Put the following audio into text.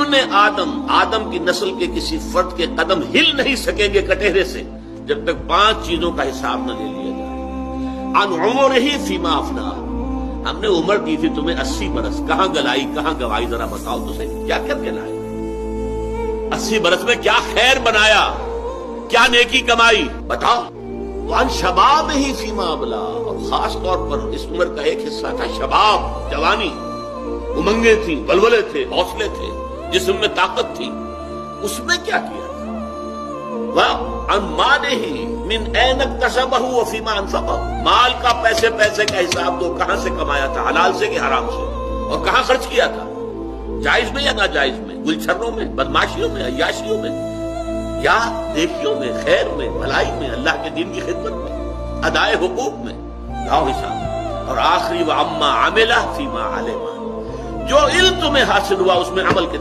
ابن آدم کی نسل کے کسی فرد کے قدم ہل نہیں سکیں گے کٹہرے سے جب تک 5 چیزوں کا حساب نہ لے لیا جائے۔ عن عمرہ فیما افنا، ہم نے عمر دی تھی تمہیں 80 برس، کہاں گلائی کہاں گوائی، ذرا بتاؤ تو صحیح، کیا کر کے لائے؟ 80 برس میں کیا خیر بنایا، کیا نیکی کمائی، بتاؤ۔ وعن شبابہ فیما ابلا، اور خاص طور پر اس عمر کا ایک حصہ تھا شباب، جوانی، امنگیں تھیں، ولولے تھے، حوصلے تھے، جسم میں طاقت تھی، اس میں کیا کیا تھا؟ وعن مالہ من این اکتسبہ وفیما انفقہ، مال کا پیسے کا حساب دو، کہاں سے کمایا تھا، حلال سے کہ حرام سے، اور کہاں خرچ کیا تھا، جائز میں یا ناجائز میں، گلچھروں میں، بدماشیوں میں، عیاشیوں میں، یا نیکیوں میں، خیر میں، بھلائی میں، اللہ کے دین کی خدمت میں، ادائے حقوق میں، لاؤ حساب۔ اور آخری وعما عملہ فیما علمہ، جو علم تمہیں حاصل ہوا اس میں عمل کے